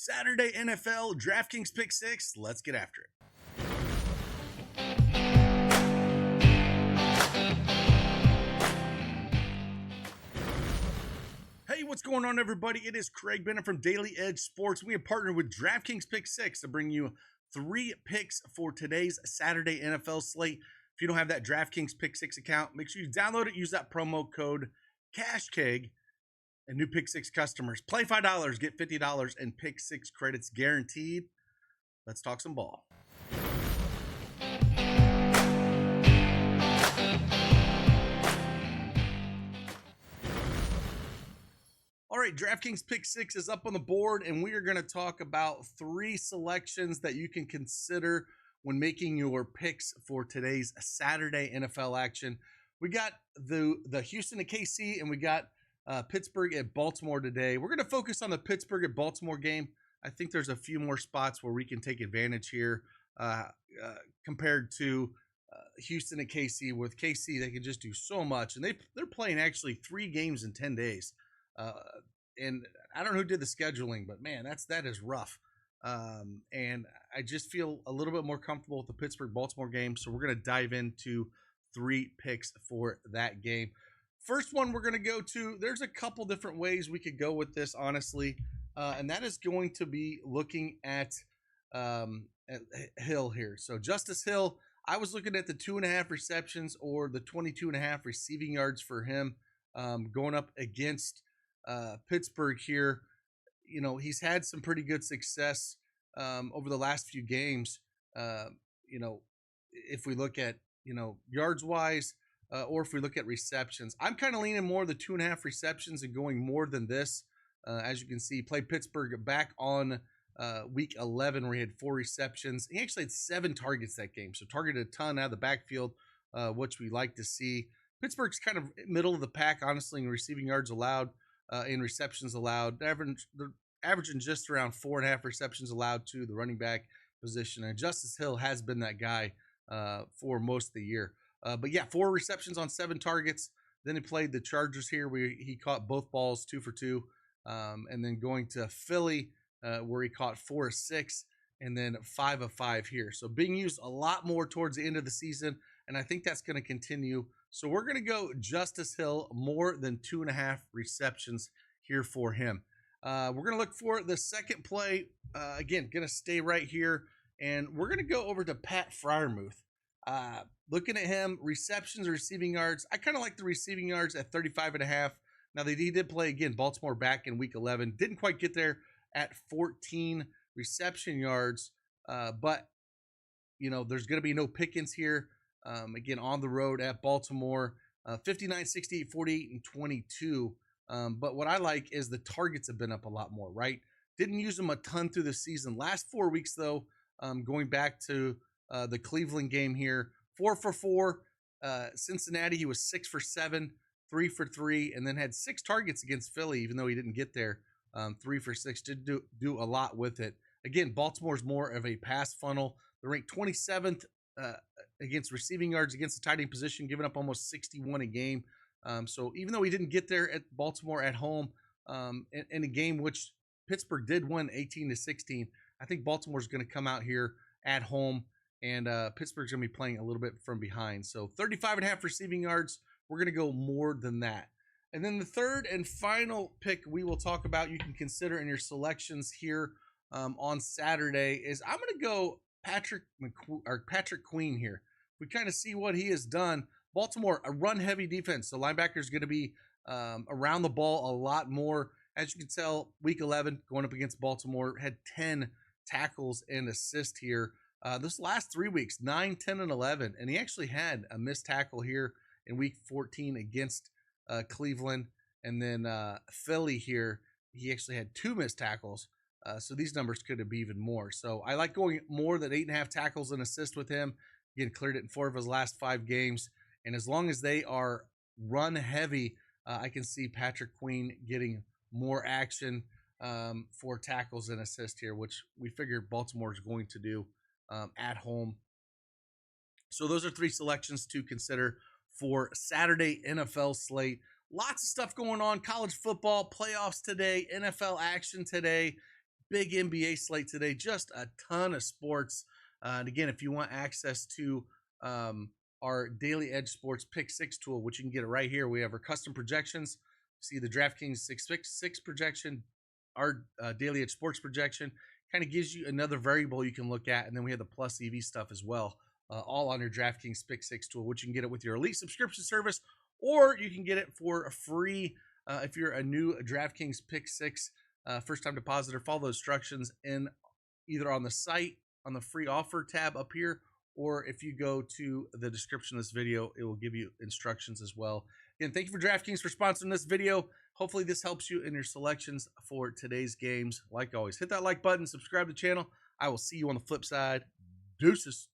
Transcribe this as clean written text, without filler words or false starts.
Saturday NFL, Draftkings Pick 6. Let's get after it. Hey, what's going on, everybody? It is Craig Bennett from Daily Edge Sports. We have partnered with Draftkings Pick 6 to bring you 3 picks for today's Saturday NFL slate. If you don't have that Draftkings Pick 6 account, make sure you download it. Use that promo code CashKeg. And new Pick 6 customers, play $5, get $50 and Pick 6 credits guaranteed. Let's talk some ball. All right, DraftKings Pick 6 is up on the board, and we are going to talk about 3 selections that you can consider when making your picks for today's Saturday NFL action. We got the Houston at KC, and we got Pittsburgh at Baltimore today. We're going to focus on the Pittsburgh at Baltimore game. I think there's a few more spots where we can take advantage here compared to Houston at KC. With KC, they can just do so much, and they're playing actually 3 games in 10 days. And I don't know who did the scheduling, but man, that is rough. And I just feel a little bit more comfortable with the Pittsburgh-Baltimore game, so we're going to dive into 3 picks for that game. First one we're going to go to, there's a couple different ways we could go with this, honestly, and that is going to be looking at Hill here. So Justice Hill, I was looking at the 2.5 receptions or the 22.5 receiving yards for him going up against Pittsburgh here. You know, he's had some pretty good success over the last few games. If we look at, yards-wise, or if we look at receptions, I'm kind of leaning more the 2.5 receptions and going more than this. As you can see, played Pittsburgh back on week 11 where he had 4 receptions. He actually had 7 targets that game, so targeted a ton out of the backfield, which we like to see. Pittsburgh's kind of middle of the pack, honestly, in receiving yards allowed, in receptions allowed. They're averaging just around 4.5 receptions allowed to the running back position, and Justice Hill has been that guy for most of the year. But yeah, 4 receptions on 7 targets. Then he played the Chargers here where he caught both balls 2 for 2. And then going to Philly where he caught 4 of 6 and then 5 of 5 here. So being used a lot more towards the end of the season, and I think that's going to continue. So we're going to go Justice Hill more than 2.5 receptions here for him. We're going to look for the second play. Again, going to stay right here. And we're going to go over to Pat Freiermuth. Looking at him, receptions or receiving yards, I kind of like the receiving yards at 35.5. Now, he did play, again, Baltimore back in week 11. Didn't quite get there at 14 reception yards. But, there's going to be no Pickens here. Again, on the road at Baltimore, 59, 68, 48, and 22. But what I like is the targets have been up a lot more, right? Didn't use them a ton through the season. Last 4 weeks, though, going back to the Cleveland game here, 4 for 4. Cincinnati, he was 6 for 7, 3 for 3, and then had 6 targets against Philly, even though he didn't get there. 3 for 6, did do a lot with it. Again, Baltimore's more of a pass funnel. They're ranked 27th against receiving yards against the tight end position, giving up almost 61 a game. So even though he didn't get there at Baltimore at home in a game which Pittsburgh did win 18-16, I think Baltimore's going to come out here at home, and Pittsburgh's going to be playing a little bit from behind. So 35.5 receiving yards, we're going to go more than that. And then the third and final pick we will talk about, you can consider in your selections here on Saturday, is I'm going to go Patrick Queen here. We kind of see what he has done. Baltimore, a run-heavy defense. The linebacker is going to be around the ball a lot more. As you can tell, week 11, going up against Baltimore, had 10 tackles and assists here. This last 3 weeks, 9, 10, and 11. And he actually had a missed tackle here in week 14 against Cleveland. And then Philly here, he actually had 2 missed tackles. So these numbers could have been even more. So I like going more than 8.5 tackles and assists with him. Again, cleared it in 4 of his last 5 games. And as long as they are run heavy, I can see Patrick Queen getting more action for tackles and assists here, which we figure Baltimore is going to do at home. So those are 3 selections to consider for Saturday NFL slate. Lots of stuff going on. College football, playoffs today, NFL action today. big NBA slate today, just a ton of sports. And again, if you want access to our Daily Edge Sports Pick6 tool, which you can get it right here, we have our custom projections. See the Draftkings 6 projection, our Daily Edge Sports projection kind of gives you another variable you can look at, and then we have the plus EV stuff as well, all on your Draftkings Pick6 tool, which you can get it with your Elite subscription service, or you can get it for a free if you're a new Draftkings Pick6 first-time depositor. Follow the instructions in either on the site on the free offer tab up here, or if you go to the description of this video, it will give you instructions as well. Again, thank you for DraftKings for sponsoring this video. Hopefully this helps you in your selections for today's games. Like always, hit that like button, subscribe to the channel. I will see you on the flip side. Deuces.